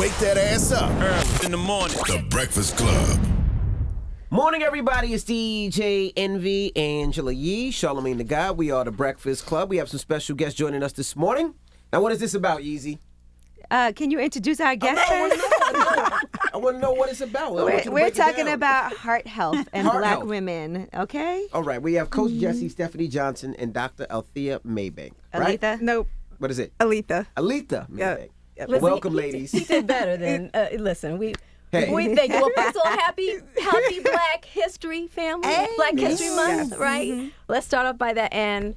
Wake that ass up. Early in the morning. The Breakfast Club. Morning, everybody. It's DJ Envy, Angela Yee, Charlamagne the God. We are the Breakfast Club. We have some special guests joining us this morning. Now, what is this about, Yeezy? Can you introduce our guest first? I want to know what it's about. We're talking about heart health and black women, okay? All right. We have Coach Gessie, Stephanie Johnson, and Dr. Aletha Maybank. Right? Aletha? Nope. What is it? Aletha. Aletha Maybank. Yeah. Well, welcome, ladies. He did better than, listen, we Hey. thank you. Well, first of all, happy Black History family, Black History Month, Yes. right? Mm-hmm. Let's start off by that. And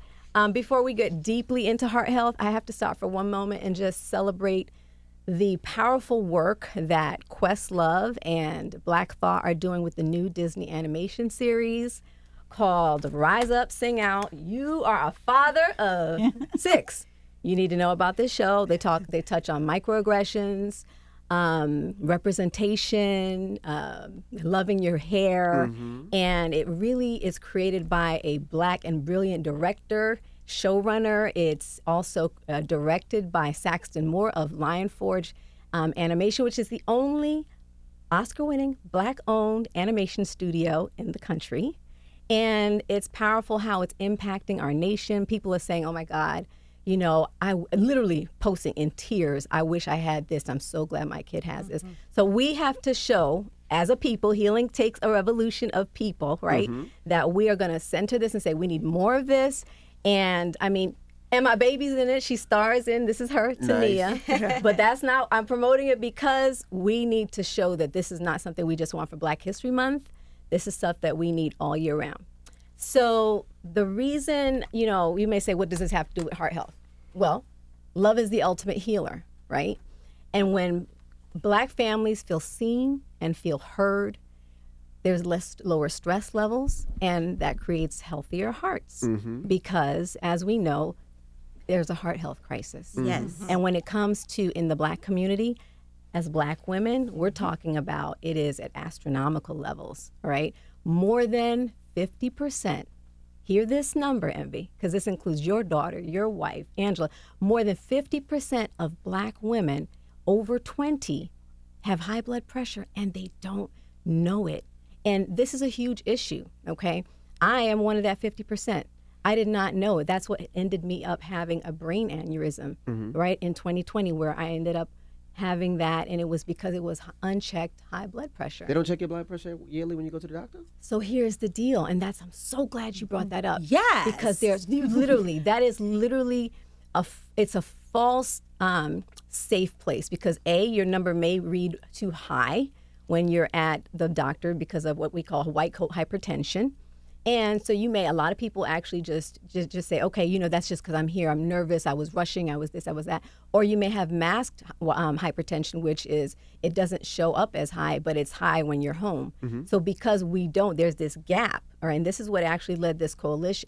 before we get deeply into heart health, I have to stop for one moment and just celebrate the powerful work that Questlove and Black Thought are doing with the new Disney animation series called Rise Up, Sing Out. You are a father of 6. You need to know about this show. They touch on microaggressions, representation, loving your hair, and it really is created by a Black and brilliant director, showrunner. It's also directed by Saxton Moore of Lionforge Animation, which is the only Oscar-winning Black-owned animation studio in the country. And it's powerful how it's impacting our nation. People are saying, oh my God, you know, I literally posting in tears, I wish I had this. I'm so glad my kid has this. So we have to show, as a people, healing takes a revolution of people, right? That we are going to center this and say, we need more of this. And I mean, and my baby's in it. She stars in, this is her, Tania. Nice. But that's not, I'm promoting it because we need to show that this is not something we just want for Black History Month. This is stuff that we need all year round. So the reason, you know, you may say, what does this have to do with heart health? Well, love is the ultimate healer, right? And when Black families feel seen and feel heard, there's lower stress levels, and that creates healthier hearts. Because, as we know, there's a heart health crisis. Yes. And when it comes to in the Black community, as Black women, we're talking about it is at astronomical levels, right? More than 50%. Hear this number, Envy, because this includes your daughter, your wife, Angela. More than 50% of Black women over 20 have high blood pressure, and they don't know it. And this is a huge issue, okay? I am one of that 50%. I did not know it. That's what ended me up having a brain aneurysm, right, in 2020, where I ended up having that, and it was because it was unchecked high blood pressure. They don't check your blood pressure yearly when you go to the doctor? So here's the deal, and I'm so glad you brought that up. Yes. Because that is literally it's a false safe place, because your number may read too high when you're at the doctor because of what we call white coat hypertension. And so a lot of people actually just say, okay, you know, that's just because I'm here, I'm nervous, I was rushing, I was this, I was that. Or you may have masked hypertension, which is, it doesn't show up as high, but it's high when you're home. So because there's this gap, all right, and this is what actually led this coalition,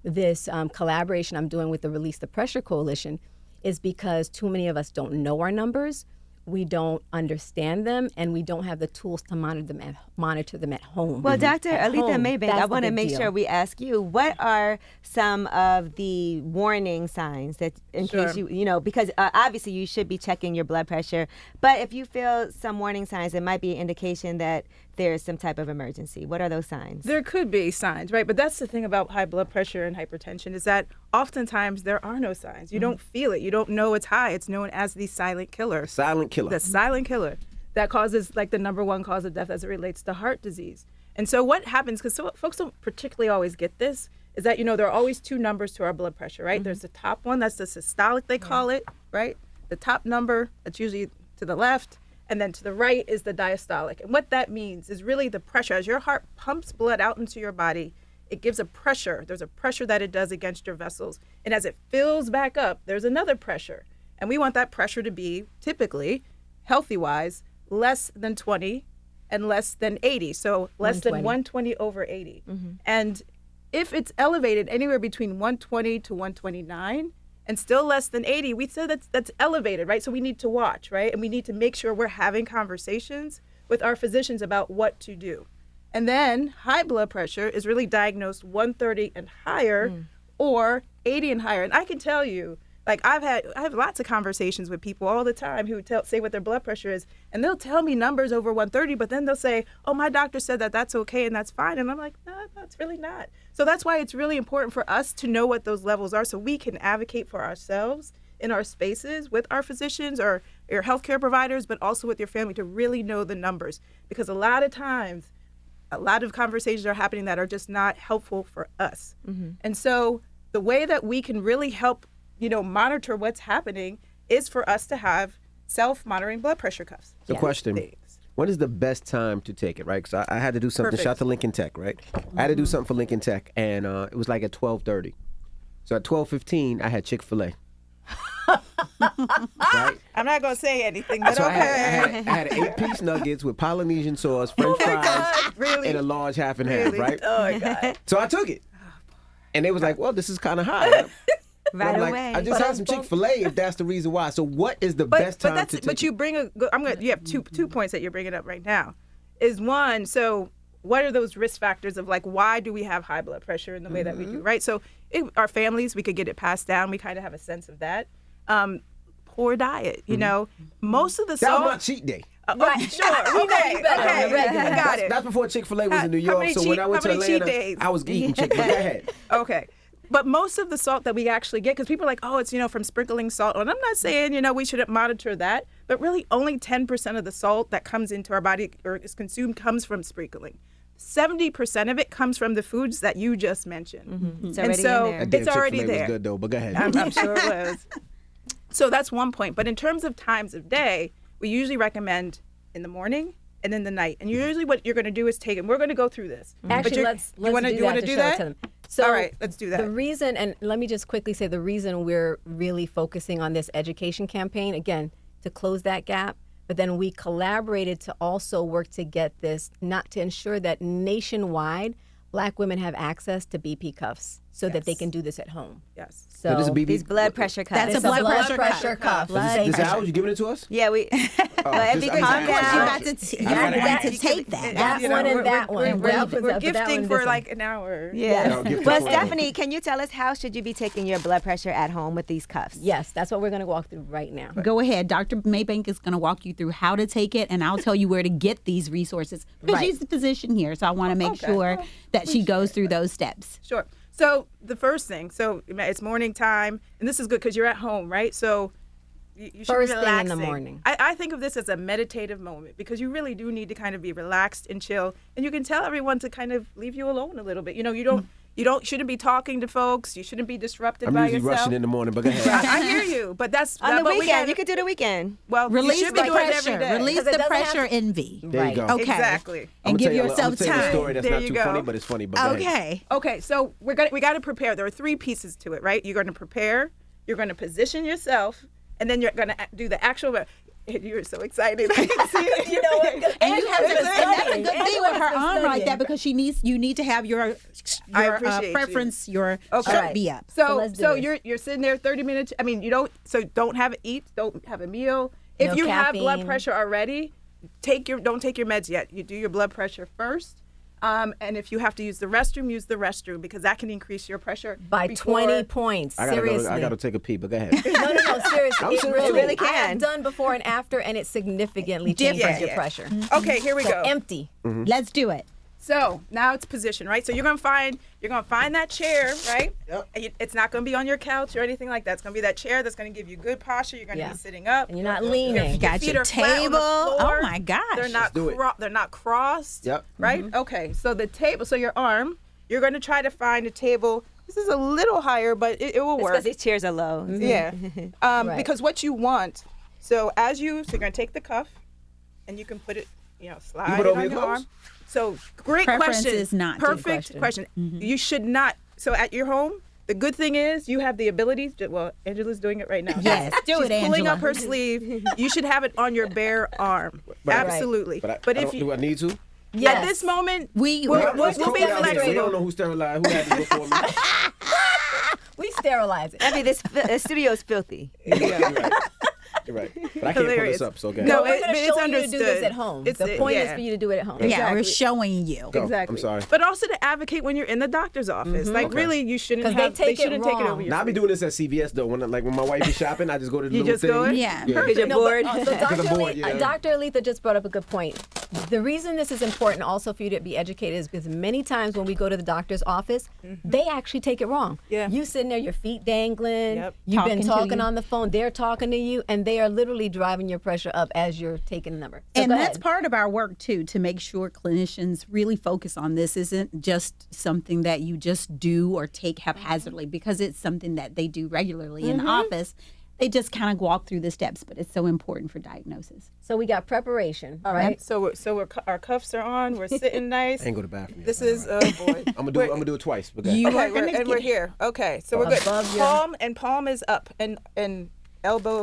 this collaboration I'm doing with the Release the Pressure Coalition, is because too many of us don't know our numbers. We don't understand them, and we don't have the tools to monitor them at home. Well, Dr. Aletha Maybank, I want to make deal. sure we ask you, what are some of the warning signs that, in case you know, because obviously you should be checking your blood pressure, but if you feel some warning signs, it might be an indication that there's some type of emergency. What are those signs? There could be signs, right? But that's the thing about high blood pressure and hypertension, is that oftentimes there are no signs. You don't feel it. You don't know it's high. It's known as the silent killer. Silent killer. The silent killer that causes, like, the number one cause of death as it relates to heart disease. And so what happens, because folks don't particularly always get this, is that, you know, there are always 2 numbers to our blood pressure, right? There's the top one, that's the systolic, they call it, right? The top number, that's usually to the left, and then to the right is the diastolic. And what that means is really the pressure. As your heart pumps blood out into your body, it gives a pressure. There's a pressure that it does against your vessels. And as it fills back up, there's another pressure. And we want that pressure to be, typically, healthy-wise, less than 20 and less than 80. So less than 120 over 80. And if it's elevated anywhere between 120 to 129 and still less than 80, we say that's elevated, right? So we need to watch, right? And we need to make sure we're having conversations with our physicians about what to do. And then high blood pressure is really diagnosed 130 and higher or 80 and higher. And I can tell you, Like I have lots of conversations with people all the time who say what their blood pressure is, and they'll tell me numbers over 130, but then they'll say, "Oh, my doctor said that that's okay and that's fine," and I'm like, "No, that's really not." So that's why it's really important for us to know what those levels are, so we can advocate for ourselves in our spaces with our physicians or your healthcare providers, but also with your family to really know the numbers, because a lot of times, a lot of conversations are happening that are just not helpful for us, and so the way that we can really help monitor what's happening is for us to have self-monitoring blood pressure cuffs. The question, when is the best time to take it, right? Because I had to do something, shout to Lincoln Tech, right? I had to do something for Lincoln Tech, and it was like at 12:30. So at 12:15, I had Chick-fil-A. Right? I'm not going to say anything, but so okay. I had 8-piece nuggets with Polynesian sauce, French fries, Really? and a large half and half, right? Oh, my God. So I took it. And they was like, well, this is kind of high. Right I'm like, away. I just had some Chick-fil-A if that's the reason why. So what is the best time to take But you bring you have two points that you're bringing up right now. Is one, so what are those risk factors of like why do we have high blood pressure in the way that we do, right? So our families, we could get it passed down. We kind of have a sense of that. Poor diet, most of the That salt. was my cheat day. Right, sure. Okay, got it. That's before Chick-fil-A was in New How York. many So cheat- when I went how to many cheat Atlanta, days? I was eating Chick-fil-A. Go ahead. Okay. But most of the salt that we actually get, because people are like, oh, it's, from sprinkling salt. And I'm not saying, we shouldn't monitor that, but really only 10% of the salt that comes into our body or is consumed comes from sprinkling. 70% of it comes from the foods that you just mentioned. It's already in there. That damn It's already Chick-fil-A there. was good, though, but go ahead. I'm sure it was. So that's one point. But in terms of times of day, we usually recommend in the morning and in the night. And usually what you're going to do is take, and we're going to go through this. Actually, let's you wanna do that to show it to them. So all right, let's do that. The reason, and let me just quickly say the reason we're really focusing on this education campaign, again, to close that gap, but then we collaborated to also work to get this, not to ensure that nationwide, Black women have access to BP cuffs so that they can do this at home. Yes. So this is BB These blood pressure cuffs. That's a it's blood pressure cuff. This ours? You giving it to us? Yeah, we. But if you just- could I calm mean, You're down. about to take that. That You one know, and that one. We're That gifting one for and like an hour. Yeah. I'll give Well, you one. Stephanie, can you tell us how should you be taking your blood pressure at home with these cuffs? Yes, that's what we're going to walk through right now. Go ahead. Dr. Maybank is going to walk you through how to take it, and I'll tell you where to get these resources because Right. she's the physician here. So I want to make Okay. sure that she goes through those steps. Sure. So the first thing, so it's morning time, and this is good because you're at home, right? So you should First be thing in the relaxing. morning. I think of this as a meditative moment because you really do need to kind of be relaxed and chill, and you can tell everyone to kind of leave you alone a little bit. You shouldn't be talking to folks. You shouldn't be disrupted I'm by usually yourself. rushing in the morning, but go ahead. I hear you, but that's On the but we weekend, gotta- you could do the weekend. Well, you Release should the be doing it every pressure. day. Release 'Cause it the doesn't have pressure, to- envy. There you go. Okay. Exactly. And I'm give gonna yourself tell you a time. story that's There not you too go. funny, but it's funny. But go ahead. Okay. Okay, so we got to prepare. There are three pieces to it, right? You're going to prepare, you're going to position yourself, and then you're going to do the actual. You're so excited. I can see it. You know what? And you have to, and that's a studying. good thing with her arm right there because you need to have your I appreciate you. preference, your Okay. shirt be up. So So let's do this. you're sitting there 30 minutes. I mean, don't have it eat, don't have a meal. If No you have blood caffeine. pressure already, don't take your meds yet. You do your blood pressure first. And if you have to use the restroom, use the restroom because that can increase your pressure By before- 20 points. Seriously. I gotta take a pee, but go ahead. No, seriously. I'm It serious. really, It really I have can. done before and after, and it significantly changes Yeah, your yeah. pressure. Okay, here we So go. empty. Let's do it. So now it's position, right? So you're gonna find that chair, right? Yep. And it's not gonna be on your couch or anything like that. It's gonna be that chair that's gonna give you good posture. You're gonna Yeah. be sitting up. And you're not leaning. You got feet your are flat on the table. floor. Oh my gosh. They're not do it. they're not crossed. Yep. Right? Okay. So the table, so your arm, you're gonna try to find a table. This is a little higher, but it will It's work. because these chairs are low. Yeah. Right. Because what you want, so you're gonna take the cuff, and you can put it, slide put it over on your your clothes? arm. So great Preference question. is not to. Perfect question. You should not. So at your home, the good thing is you have the ability. Well, Angela's doing it right now. Yes, do She's it, pulling Angela. up her sleeve. You should have it on your bare arm. But I- Absolutely. But if do I need to? Yes. at this moment, We- we'll we'll- be Cold out here. We flexible. don't know who sterilized. Who had this before me? We sterilize it. I mean, this studio is filthy. Yeah, you're right. Right. But I can't pull Hilarious. this up, so go No, We're going to it's show you to do this understood. at home. It's- The point is yeah. for you to do it at home. Yeah, we're Exactly. showing you. Go. Exactly. I'm sorry. But also to advocate when you're in the doctor's office. Like, Okay. really, you shouldn't 'Cause they have. take it shouldn't take it wrong. over your. Now I be doing this at CVS though. When my wife is shopping, I just go to the You little just thing. go in? Yeah. Because you're No, bored. but, so Dr. I'm bored, yeah. Dr. Aletha just brought up a good point. The reason this is important also for you to be educated is because many times when we go to the doctor's office, they actually take it wrong. Yeah. You sitting there, your feet dangling, Yep. you've been Talking to talking you. on the phone, they're talking to you, and they are literally driving your pressure up as you're taking the number. So And go that's ahead. part of our work too, to make sure clinicians really focus on this. Isn't just something that you just do or take haphazardly, because it's something that they do regularly in the office. They just kind of walk through the steps, but it's so important for diagnosis. So we got preparation, All right? right. So our cuffs are on. We're sitting nice. I ain't go to the bathroom. This is oh boy. I'm gonna do it twice. Okay. You Okay, are gonna we're get- here. Okay, so we're good. Above your- Palm is up, and elbow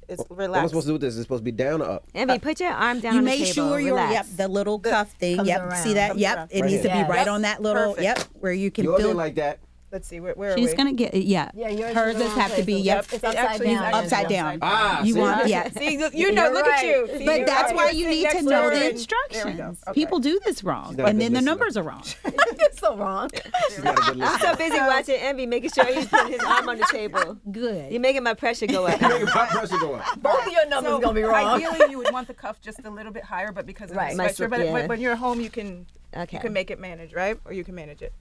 is What am I relaxed. supposed to do with this? It's supposed to be down or up? Envy, put your arm down You on the make table. sure your Relax. the little cuff thing. comes Yep, around. see that? Comes Yep, around. it Right needs to here. be right Yep. on that little. Perfect. Yep, where you can Yours feel. ain't like that. Let's see. Where are She's we? gonna get yeah. Yeah, yours Hers is the just wrong have to be place. yep. It's Upside actually down. Upside down. Ah, You see? want yeah. See, you know, You're look right. at you. See, But you're that's right. why you need to Next know door the and- There we instructions. go. Okay. People do this wrong, not a and good then the listener. numbers are wrong. It's so wrong. She's not a good I'm listener. so busy watching Envy, making sure he's putting his arm on the table. Good. You're making my pressure go up. Making my pressure go up. Both of your numbers going to be wrong. Ideally, you would want the cuff just a little bit higher, but because of Right. the My sweatshirt, yeah. but when you're home, you can make it manage, right? Or you can manage it.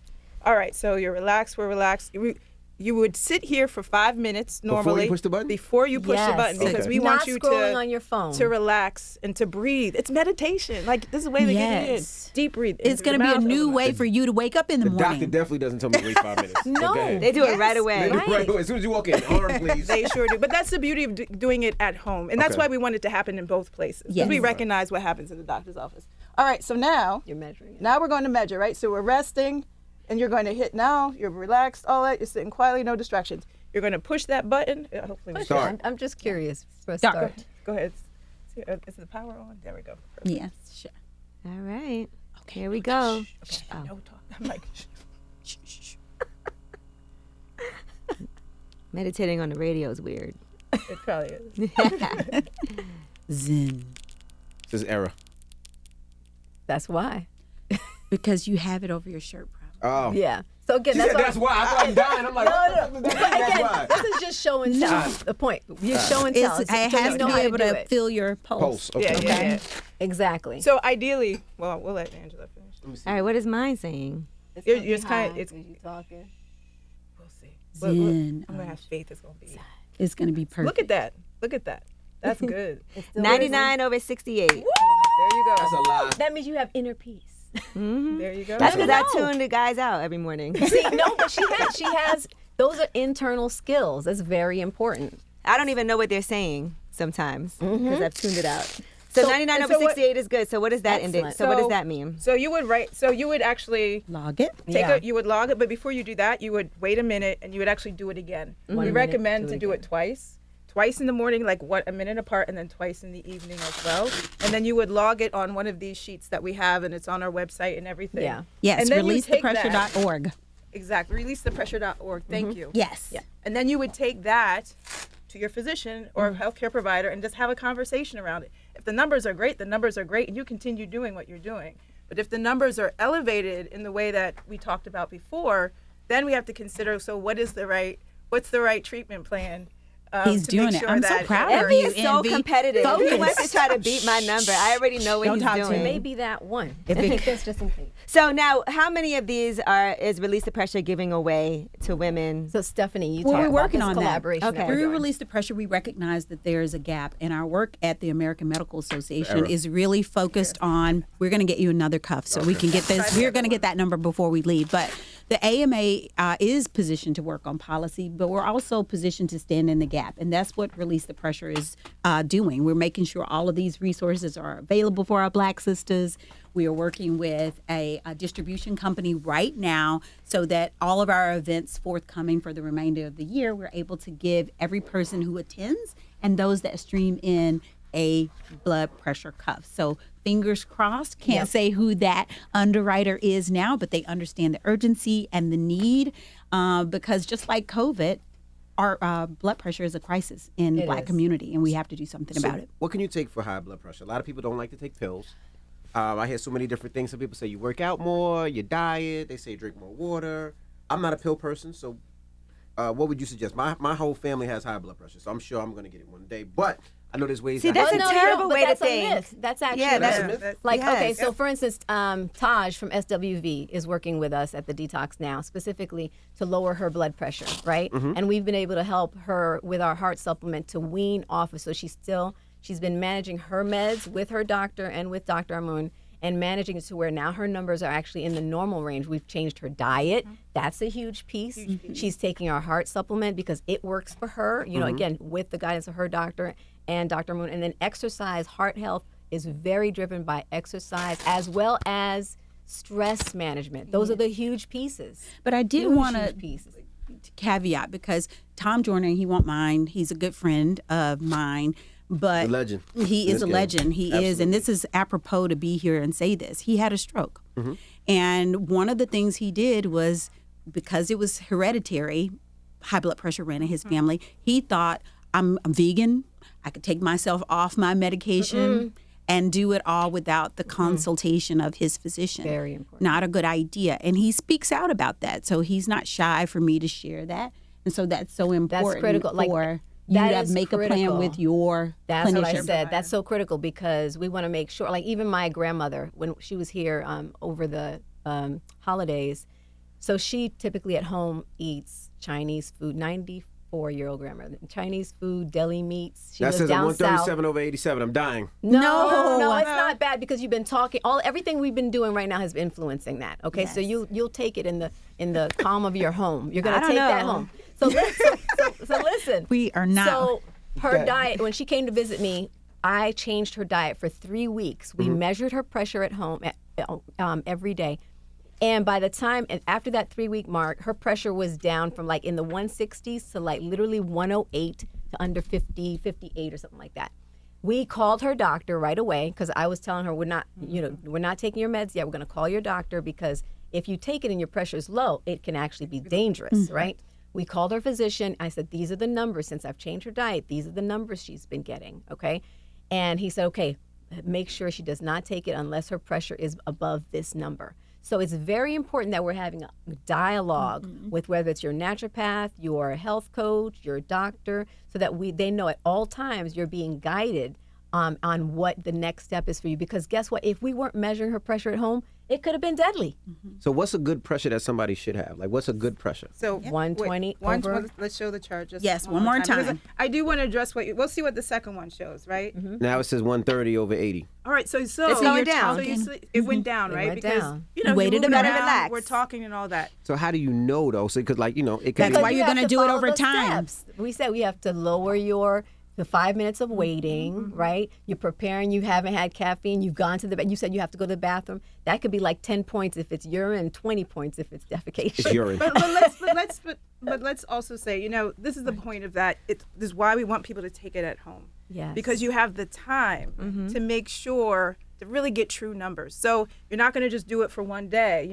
All right, so you're relaxed. We're relaxed. You would sit here for 5 minutes normally. push the button? Before you push the Yes. button, because Okay. we Not want you scrolling to on your phone. to relax and to breathe. It's meditation. Like, this is a way to get it in. Yes. Deep breathe. It's going to be a new way for you to wake up in the The doctor morning. definitely doesn't tell me to wait 5 minutes. No. Go ahead. They do it right away. They do it right away. As soon as you walk in, arm please. They sure do. But that's the beauty of doing it at home. And that's Okay. why we want it to happen in both places. Because Yes. we recognize what happens in the doctor's office. All right, so now You're measuring it. we're going to measure, right? So we're resting, and you're going to hit now. You're relaxed, all that. You're sitting quietly, no distractions. You're going to push that button. Hopefully we Start. I'm just curious for a Start. start. Go ahead. See, is the power on? There we go. Perfect. Yes. Sure. All right. Okay, here we go. No talk. I'm like, Meditating on the radio is weird. it probably is. Zen. This is error. That's why. Because you have it over your shirt, probably. Oh. Yeah. So again, She that's, said that's why. I thought I'm dying. I'm like, what the- that's again, why. this is just show and tell. The point. You're show and tell. It So you has to know be how able do to it. feel your pulse. Pulse. Okay. Yeah. Exactly. So ideally, well, we'll let Angela finish. All right, what is mine saying? You're just kind of, it's, you talking. we'll see. Zen. I'm going to have faith it's going to be. It's going to be perfect. Look at that. Look at that. That's good. 99 over 68. There you go. That's a lie. That means you have inner peace. There you go. That's because I No. tune the guys out every morning. See, no, but she has. Those are internal skills. That's very important. I don't even know what they're saying sometimes because I've tuned it out. So 99 and over so what- 68 is good. So what does that indicate? Excellent. So what does So- that mean? So you would write. So you would actually Log it. you would log it, but before you do that, you would wait a minute and you would actually do it again. We minute, recommend do to it do it twice in the morning, like a minute apart, and then twice in the evening as well. And then you would log it on one of these sheets that we have, and it's on our website and everything. Yeah. Yes, And then you take that- releasethepressure.org. Exactly. Releasethepressure.org. Thank you. Yes. And then you would take that to your physician or healthcare provider and just have a conversation around it. If the numbers are great, the numbers are great, and you continue doing what you're doing. But if the numbers are elevated in the way that we talked about before, then we have to consider, so what's the right treatment plan? He's to make doing it. sure I'm so that- proud of Envy you, is so Envy. competitive. He Focus. wants to try to beat my number. I already know what Don't he's talk to doing. me. Maybe that one. If it- That's just in case. So now, how many of these is Release the Pressure giving away to women? So Stephanie, you Well, talk we're about working this on that. collaboration. Okay. that we're Through doing. Release the Pressure, we recognize that there is a gap, and our work at the American Medical Association Error. is really focused on. We're going to get you another cuff, so we can get this. We're going to get that number before we leave, but. The AMA is positioned to work on policy, but we're also positioned to stand in the gap. And that's what Release the Pressure is doing. We're making sure all of these resources are available for our Black sisters. We are working with a distribution company right now so that all of our events forthcoming for the remainder of the year, we're able to give every person who attends and those that stream in a blood pressure cuff. So fingers crossed, can't say who that underwriter is now, but they understand the urgency and the need because just like COVID, our blood pressure is a crisis in the It Black is. community, and we have to do something So about it. what can you take for high blood pressure? A lot of people don't like to take pills. I hear so many different things. Some people say you work out more, you diet. They say drink more water. I'm not a pill person, so what would you suggest? My whole family has high blood pressure, so I'm sure I'm going to get it one day. But I know there's ways. See, that's Oh, a no, terrible but way to that's a think. myth. That's actually Yeah, that's a myth. Like, Yes. okay, so for instance, Taj from SWV is working with us at the Detox Now, specifically to lower her blood pressure, right? And we've been able to help her with our heart supplement to wean off of. So she's been managing her meds with her doctor and with Dr. Amun, and managing it to where now her numbers are actually in the normal range. We've changed her diet. That's a huge piece. She's taking our heart supplement because it works for her, you know, again, with the guidance of her doctor and Dr. Moon. And then exercise, heart health is very driven by exercise as well as stress management. Those are the huge pieces. But I did Huge, want huge to pieces. caveat, because Tom Jordan, he won't mind. He's a good friend of mine. But A legend he in is this a game. legend. He is, Absolutely. and this is apropos to be here and say this. He had a stroke, and one of the things he did was, because it was hereditary, high blood pressure ran in his family. He thought, I'm vegan. I could take myself off my medication and do it all without the consultation of his physician. Very important. Not a good idea. And he speaks out about that. So he's not shy for me to share that. And so that's so important critical. Like, for you that to is make a plan critical. with your That's clinician. what I said. That's so critical because we want to make sure, like even my grandmother, when she was here over the holidays, so she typically at home eats Chinese food, 94-year-old grandmother, Chinese food, deli meats. She That lives says down I'm south. 137 over 87. I'm dying. No, it's not bad because you've been talking. Everything we've been doing right now has been influencing that. Okay, so Yes. you'll take it in the calm of your home. You're gonna I don't take that know. home. So listen. We are not. So her diet, when she came to visit me, I changed her diet for 3 weeks. We measured her pressure at home every day. And by the time, and after that 3-week mark, her pressure was down from like in the 160s to like literally 108 to under 50, 58 or something like that. We called her doctor right away because I was telling her we're not taking your meds yet. We're going to call your doctor because if you take it and your pressure is low, it can actually be dangerous, right? We called her physician. I said, these are the numbers. Since I've changed her diet, these are the numbers she's been getting, okay? And he said, okay, make sure she does not take it unless her pressure is above this number. So it's very important that we're having a dialogue with whether it's your naturopath, your health coach, your doctor, so that they know at all times you're being guided on what the next step is for you. Because guess what? If we weren't measuring her pressure at home, it could have been deadly. So what's a good pressure that somebody should have? Like, what's a good pressure? So 120 120. Let's show the chart. Just Yes, one more because time. I do want to address we'll see what the second one shows, right? Now it says 130 over 80. All right, so It's going down. So you see, it went down, It right? went Because down. you know, Waited you're a moving minute. around, Relax. we're talking and all that. So how do you know though? So because like it could That's be. why you're have gonna to do it follow over the time. steps. We said we have to lower the 5 minutes of waiting, right? You're preparing, you haven't had caffeine, you've gone to the bed, you said you have to go to the bathroom. That could be like 10 points if it's urine, 20 points if it's defecation. It's urine. But let's also say, this is the point of that. This is why we want people to take it at home. Yes. Because you have the time to make sure to really get true numbers. So you're not going to just do it for one day.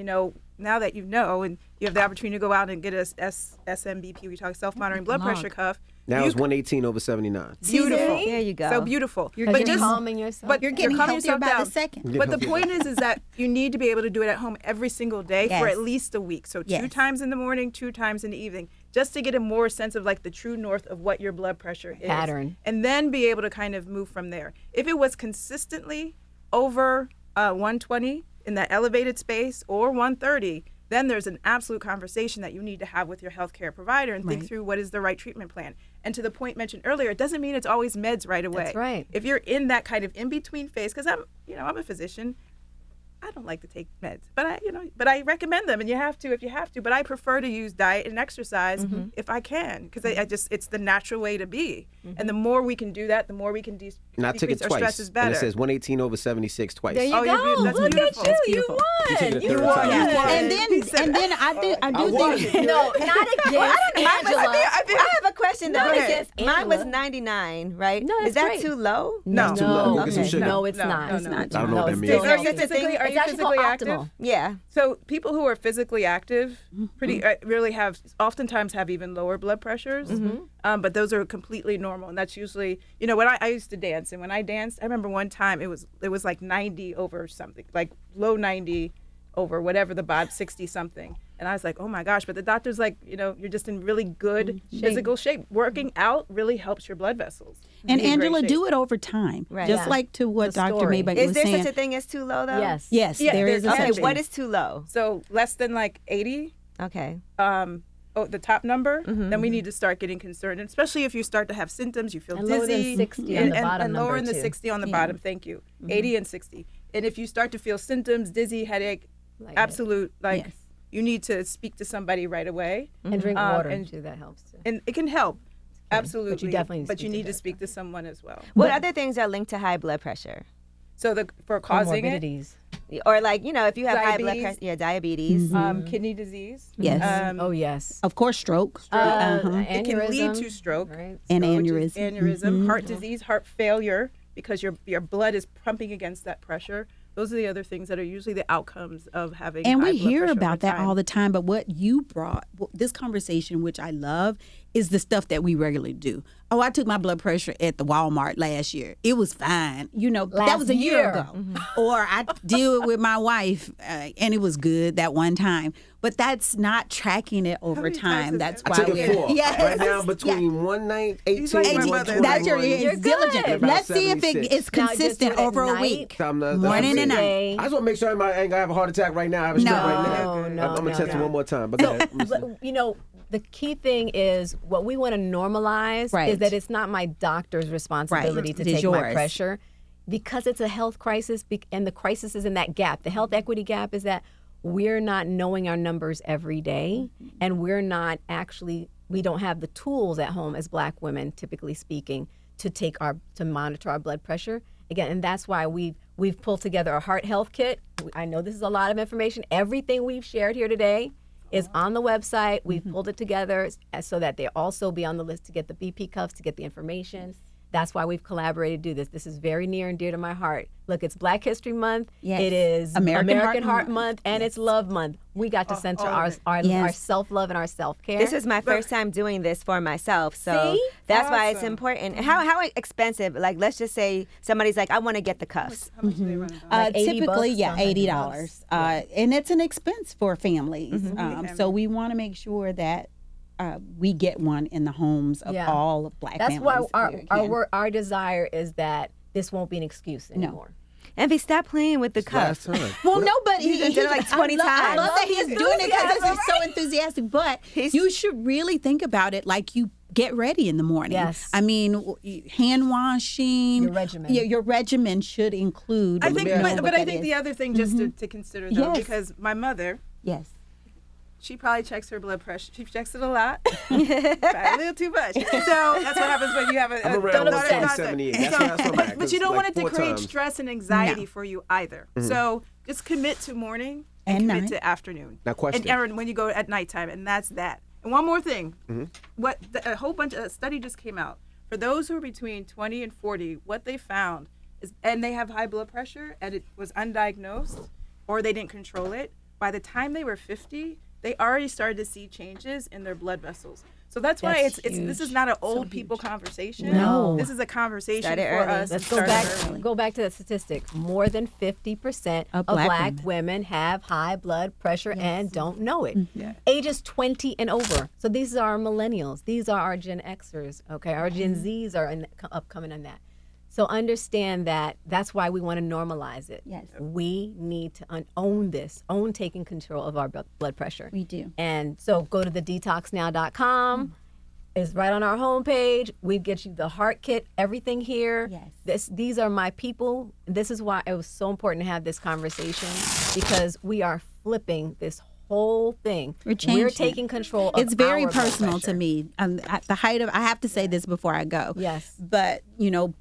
Now that you know and you have the opportunity to go out and get a SMBP, we talk self-monitoring blood pressure cuff. Now you it's 118 over 79. Beautiful. There you go. So beautiful. You're calming yourself. But You're getting calming healthier yourself by down. the second. Yeah. But the point is that you need to be able to do it at home every single day for Yes. at least a week. So 2 Yes. times in the morning, 2 times in the evening, just to get a more sense of like the true north of what your blood pressure is. Pattern. And then be able to kind of move from there. If it was consistently over 120 in that elevated space or 130, then there's an absolute conversation that you need to have with your healthcare provider and think Right. through what is the right treatment plan. And to the point mentioned earlier, it doesn't mean it's always meds right away. That's right. If you're in that kind of in-between phase, because I'm a physician, I don't like to take meds, but I recommend them, and you have to if you have to. But I prefer to use diet and exercise if I can, because it's the natural way to be. And the more we can do that, the more we can And I took it decrease our twice. stress is better. And it says 118 over 76 twice. There you Oh, you're go. beautiful. That's Look beautiful. at That's you. beautiful. You took it You the third won. time. You You won. And then I do think No, not against Angela. I have a question though. Not because against mine was Angela. 99, right? No, that's Is that great. too low? No. It's too low. Go get some Okay. sugar. No, it's No, not. no, It's no. not. I don't know what that it's means. still Is there no. such a thing? Are Is It's actually physically called active? optimal. Yeah. So people who are physically active pretty really oftentimes have even lower blood pressures. But those are completely normal, and that's usually, when I used to dance, and when I danced, I remember one time it was like 90 over something, like low 90 over whatever the body, 60 something. And I was like, oh my gosh, but the doctor's like, you're just in really good physical shape. Working out really helps your blood vessels. And be in great Angela, shape. do it over time. Right. Just Yeah. like to what The Dr. story. Maybank Is was there saying. such a thing as too low though? Yes. Yes, Yeah, there is there's a Okay, such what thing. is too low? So less than like 80, Okay. the top number, then we need to start getting concerned, and especially if you start to have symptoms, you feel And lower than dizzy, 60 on the bottom and lower number, than the too. 60 on the bottom. Thank you. 80 and 60. And if you start to feel symptoms, dizzy, headache, Like Yes. you need to speak to somebody right away, And drink water, and- too. That helps, too. and it can help. Absolutely. definitely need to But you speak to need to that speak to someone as well. What other things are linked to high blood pressure? So for causing it, Comorbidities. Or like, if you have high blood Diabetes. pressure, diabetes. kidney disease. Yes. Oh, yes. Of course, stroke. It can lead Aneurysm, to stroke. right? And which is aneurysm. aneurysm, heart disease, heart failure, because your blood is pumping against that pressure. Those are the other things that are usually the outcomes of having And high we blood hear pressure about over that time. all the time. But what you brought, this conversation, which I love, is the stuff that we regularly do. Oh, I took my blood pressure at the Walmart last year. It was fine. But that Last was a year year. ago. Or I deal it with my wife, and it was good that one time. But that's not tracking it over many times time. has That's that why I took we're it 4. Yes. Right now, between 118 He's like and my one mother. That's your You're it's diligent. good. Let's see if About it is 76. Now, just consistent do it at over a night. week. Morning Morning and night. Day. I just want to make sure I ain't gonna have a heart attack right now. I have a stroke No. right now. No, I'm gonna no, test it no. one more time. But go ahead. But, the key thing is what we want to normalize Right. is that it's not my doctor's responsibility to It is take my yours. pressure, because it's a health crisis, and the crisis is in that gap. The health equity gap is that we're not knowing our numbers every day, and we don't have the tools at home as Black women, typically speaking, to monitor our blood pressure. Again, and that's why we've pulled together a heart health kit. I know this is a lot of information. Everything we've shared here today is on the website. We've pulled it together so that they also be on the list to get the BP cuffs, to get the information. That's why we've collaborated to do this. This is very near and dear to my heart. Look, it's Black History Month. Yes. It is American Heart Heart Month, Month. and it's Love Month. We got to center all of our it. Yes. self-love and our self-care. This is my first time doing this for myself, so See? that's why it's Awesome. important. How expensive? Like, let's just say somebody's like, I want to get the cuffs. How much do they run it on? Like $80 Typically, bucks, yeah, $80. And it's an expense for families. Mm-hmm. So we want to make sure that we get one in the homes of Yeah. all Black That's families. why if we can. our desire is that this won't be an excuse anymore. Envy, stop playing with the Last cuffs. time. Well, nobody. He's done it like 20 I times. love that he's doing it because he's so enthusiastic. But you should really think about it like you get ready in the morning. Yes. I mean, hand washing. Your regimen. Your regimen should include. I think, you know but what I that think is. the other thing just to consider though, Yes. because my mother, Yes. she probably checks her blood pressure. She checks it a lot, probably a little too much. So that's what happens when you have I'm around daughter- 178. That's where I'm at. But you don't want it to Like 4 create times. stress and anxiety No. for you either. So just commit to morning And and commit night. to afternoon. Now, question. And Erin, when you go at nighttime, and that's that. And one more thing, a whole bunch of study just came out. For those who are between 20 and 40, what they found is, and they have high blood pressure, and it was undiagnosed, or they didn't control it. By the time they were 50, they already started to see changes in their blood vessels. So that's why That's it's this is not an old people conversation. No. This is a conversation Start it for early. us. Let's to go start back. early. Go back to the statistic. More than 50% Of of Black Black women. women have high blood pressure and don't know it. Ages 20 and over. So these are our millennials. These are our Gen Xers. Okay, our Gen Zs are upcoming on that. So understand that that's why we want to normalize it. Yes. We need to own this, own taking control of our blood pressure. We do. And so go to the detoxnow.com. It's right on our homepage. We get you the heart kit, everything here. Yes. These are my people. This is why it was so important to have this conversation, because we are flipping this whole thing. We're changing We're it. taking control of It's very our blood personal to pressure. me. At the height of, I have to say this before I go. Yes. But,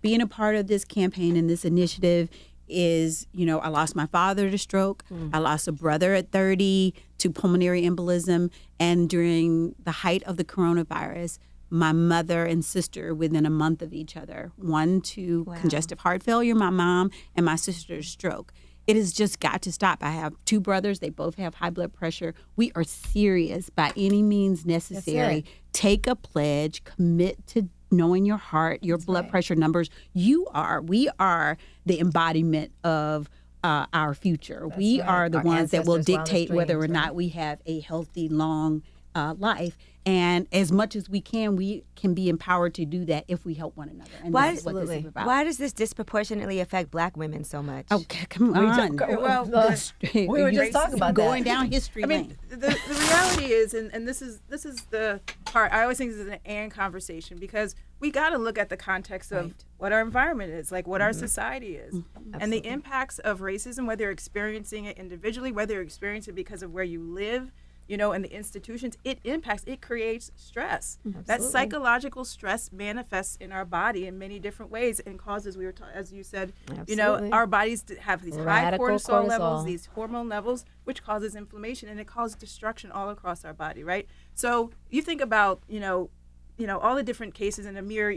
being a part of this campaign and this initiative is, I lost my father to stroke. I lost a brother at 30 to pulmonary embolism. And during the height of the coronavirus, my mother and sister within a month of each other, one to congestive heart failure, my mom, and my sister to stroke. It has just got to stop. I have 2 brothers. They both have high blood pressure. We are serious by any means necessary. Take a pledge, commit to knowing your heart, your blood pressure numbers. We are the embodiment of our future. We are the ones that will dictate whether or not we have a healthy, long life. And as much as we can be empowered to do that if we help one another. And that's what this is about. Why does this disproportionately affect Black women so much? Okay, come on. We were just talking about going down history I lane. mean, the reality is, and this is the part, I always think this is an and conversation, because we got to look at the context of what our environment is, like what our society is, and the impacts of racism, whether you're experiencing it individually, whether you're experiencing it because of where you live, and the institutions, it creates stress. That psychological stress manifests in our body in many different ways and causes, as you said, our bodies have these Radical high cortisol cortisol levels, these hormone levels, which causes inflammation, and it causes destruction all across our body, right? So you think about, all the different cases in Amir,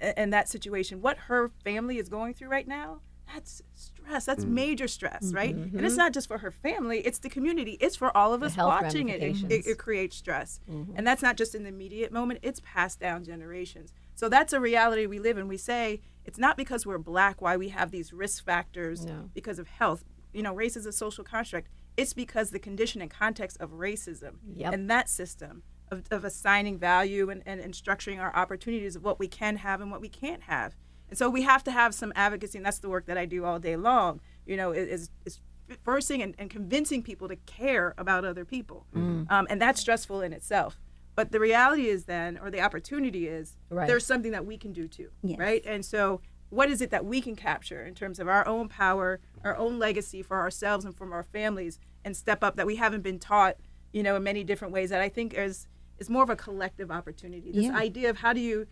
and that situation, what her family is going through right now, that's stress. That's major stress, right? And it's not just for her family, it's the community. It's for all of us watching it. It creates stress. And that's not just in the immediate moment, it's passed down generations. So that's a reality we live in. We say it's not because we're Black why we have these risk factors because of health. Race is a social construct. It's because the condition and context of racism and that system of assigning value and structuring our opportunities of what we can have and what we can't have. And so we have to have some advocacy, and that's the work that I do all day long, is forcing and convincing people to care about other people. And that's stressful in itself. But the reality is then, or the opportunity is, there's something that we can do too, right? And so what is it that we can capture in terms of our own power, our own legacy for ourselves and from our families, and step up that we haven't been taught, in many different ways, that I think is more of a collective opportunity. This idea of how do you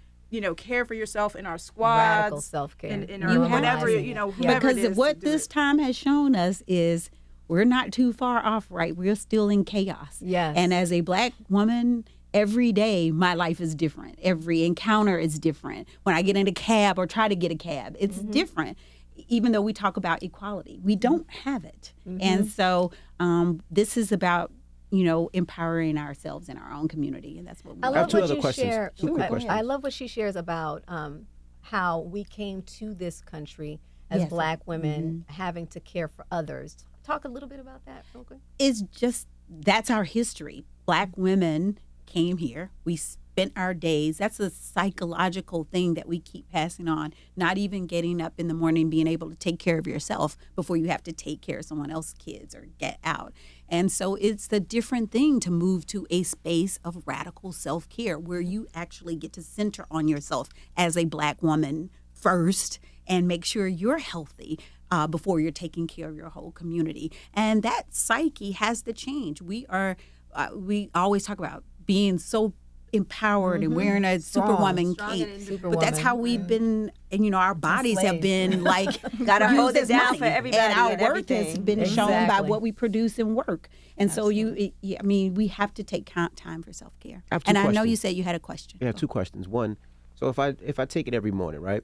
care for yourself in our squads, radical self-care, in our whatever, whoever because it is what this time has shown us is we're not too far off, right? We're still in chaos. Yes. And as a Black woman, every day my life is different. Every encounter is different. When I get in a cab or try to get a cab, it's different. Even though we talk about equality, we don't have it. And so this is about empowering ourselves in our own community, and that's what we I have love two what other you questions. share. Two quick questions. I love what she shares about how we came to this country as Black women, having to care for others. Talk a little bit about that real quick. It's just, that's our history. Black women came here. We spent our days. That's a psychological thing that we keep passing on. Not even getting up in the morning, being able to take care of yourself before you have to take care of someone else's kids or get out. And so it's the different thing to move to a space of radical self-care where you actually get to center on yourself as a Black woman first and make sure you're healthy before you're taking care of your whole community. And that psyche has to change. We always talk about being so empowered and wearing a superwoman cape, but that's how we've been, and our bodies have been like gotta hold it down money. for everybody, and our and worth everything. has been shown by what we produce and work. And so we have to take time for self-care. I have two and I know questions. you said you had a question. Yeah, 2 questions. One, so if I take it every morning, right?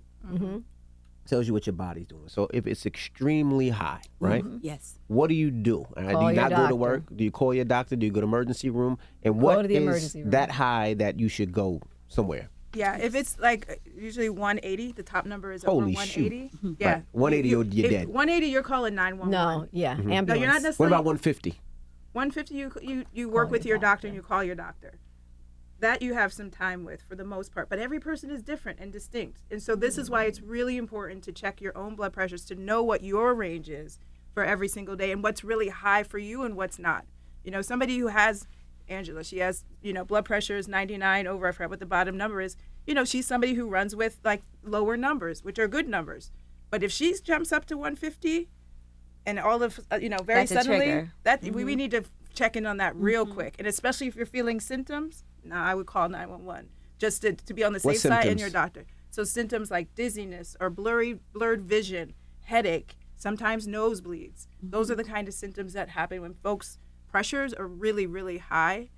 Tells you what your body's doing. So if it's extremely high, right? Yes. What do you do? Do Call you your not go to doctor. work? Do you call your doctor? Do you go to emergency room? And Go what to the is emergency room. that high that you should go somewhere? Yeah, if it's like usually 180, the top number is over Holy 180. shoot. Yeah. Right. 180, you're if dead. 180, you're calling 911. No, ambulance. No, you're not What necessarily. about 150? 150, you work with your doctor and you call your doctor. That you have some time with for the most part. But every person is different and distinct. And so this is why it's really important to check your own blood pressures to know what your range is for every single day and what's really high for you and what's not. Somebody who has, Angela, she has, blood pressure is 99 over, I forgot what the bottom number is. She's somebody who runs with like lower numbers, which are good numbers. But if she jumps up to 150 and all of, very That's a suddenly, trigger. we need to check in on that real quick. And especially if you're feeling symptoms, I would call 911 just to be on the safe side and your doctor. So symptoms like dizziness or blurred vision, headache, sometimes nosebleeds. Those are the kind of symptoms that happen when folks' pressures are really, really high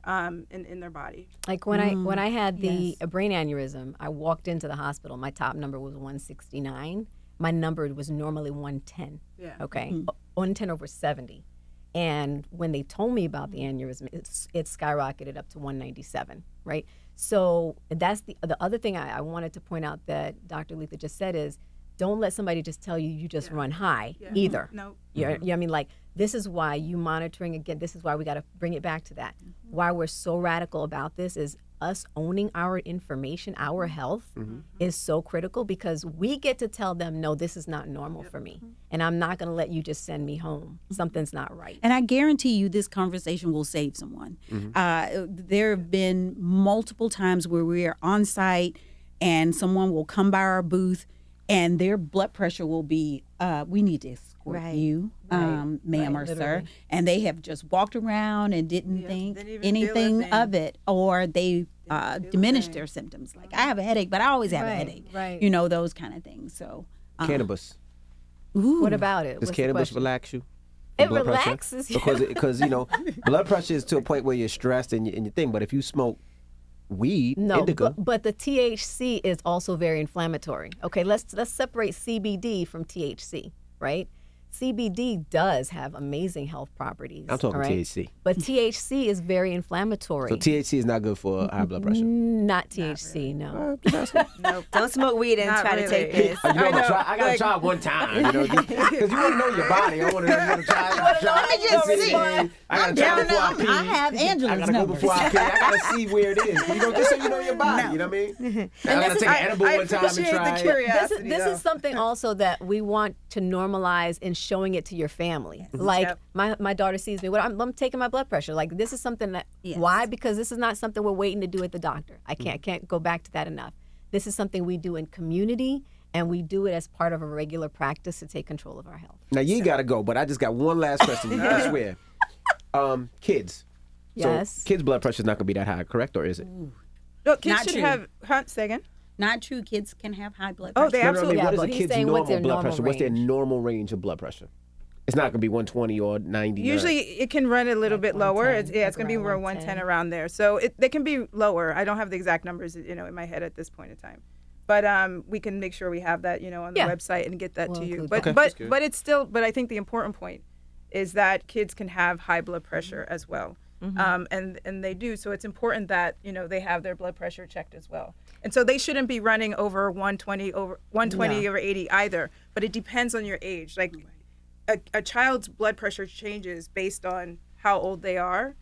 in their body. Like when I had a brain aneurysm, I walked into the hospital. My top number was 169, my number was normally 110. Yeah. Okay, 110 over 70. And when they told me about the aneurysm, it skyrocketed up to 197, right? So that's the other thing I wanted to point out that Dr. Aletha just said is, don't let somebody just tell you you just run high either. No. I mean, like, this is why you monitoring, again, this is why we got to bring it back to that. Why we're so radical about this is us owning our information, our health is so critical, because we get to tell them, no, this is not normal for me. And I'm not going to let you just send me home. Something's not right. And I guarantee you this conversation will save someone. There have been multiple times where we are on site and someone will come by our booth and their blood pressure will be, we need to escort you, ma'am or sir. And they have just walked around and didn't think didn't even anything feel a of it, or they diminished their symptoms. Like, I have a headache, but I always have a headache. Right. You know, those kind of things. So, Cannabis. What about it? Does What's the cannabis question? relax you? It Blood pressure? relaxes you. Because you know, blood pressure is to a point where you're stressed and you think. But if you smoke weed, No, indica, but the THC is also very inflammatory. Okay, let's separate CBD from THC, right? CBD does have amazing health properties. I'm talking all right? THC. But THC is very inflammatory. So THC is not good for high blood pressure. Not THC, no. Nope. Don't smoke weed and Not try to really. take this. I gotta try it one time, you know, because you want to know your body. I want to try it. Let me just see. I gotta try before I pee. I have I Angela's gotta go number. before I pee. I gotta see where it is. You know, just so you know your body. You know what I mean? I gotta take an edible I one time and appreciate try the it. curiosity. This though. is something also that we want to normalize in showing it to your family. Like, my daughter sees me, I'm taking my blood pressure. Like, this is something that, why? Because this is not something we're waiting to do at the doctor. I can't go back to that enough. This is something we do in community, and we do it as part of a regular practice to take control of our health. Now you gotta go, but I just got one last question. I swear. Kids. Yes. So kids' blood pressure is not gonna be that high, correct, or is it? No, kids Not should true. have. Say again. Not true. Kids can have high blood Oh, pressure. they No, absolutely. what is but a he's kid's saying what's normal their blood normal pressure? What's their range? normal range of blood pressure? It's not gonna be 120 or 90. Usually it can run a little bit lower. 110, It's going to be around 110 110. around there. So they can be lower. I don't have the exact numbers, in my head at this point in time. But we can make sure we have that, on the website and get that We'll to you. include But that. but it's still. But I think the important point is that kids can have high blood pressure as well, and they do. So it's important that they have their blood pressure checked as well. And so they shouldn't be running over 120 over 80 either. But it depends on your age. Like a child's blood pressure changes based on how old they are.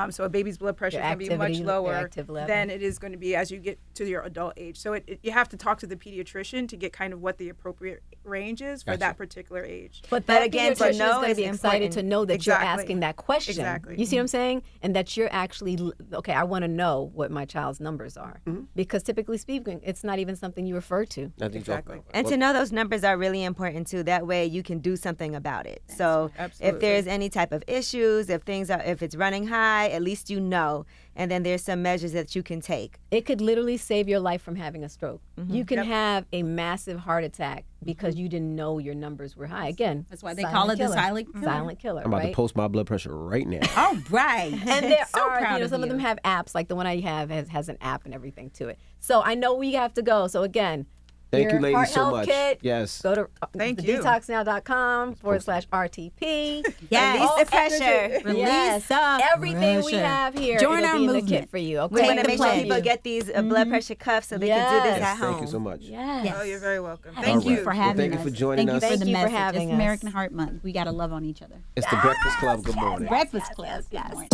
So a baby's blood pressure Their can be much activity, their lower active level. than it is going to be as you get to your adult age. So you have to talk to the pediatrician to get kind of what the appropriate range is for that particular age. But But that again, pediatrician to know is going to is be excited important. to know that you're Exactly. asking that question. Exactly. You see what I'm saying? And that you're actually, okay, I want to know what my child's numbers are. Because typically speaking, it's not even something you refer to. Exactly. And to know those numbers are really important too. That way you can do something about it. So if there's any type of issues, if it's running high, at least you know. And then there's some measures that you can take. It could literally save your life from having a stroke. You can have a massive heart attack because you didn't know your numbers were high. Again, That's why they call it the silent killer. silent killer. I'm about right? to post my blood pressure right now. All right. And there So are, proud of some of them you. have apps, like the one I have has an app and everything to it. So I know we have to go. So again, Thank your you, ladies, heart so health much. Kit, Yes. go to Thank you. detoxnow.com/RTP. Yes. Release the pressure. Release the Everything we pressure. have here, Join it'll our be in the movement. kit for you. Okay. We want Take to make the sure plunge. people get these blood pressure cuffs so they can do this Yes. at home. Thank you so much. Yes. Oh, you're very welcome. Thank Thank you you. for Well, having thank you us. for joining Thank us. you for the Thank you for message. having It's us. American Heart Month. We got to love on each other. It's the Breakfast Club. Good morning. Breakfast Club. Good morning.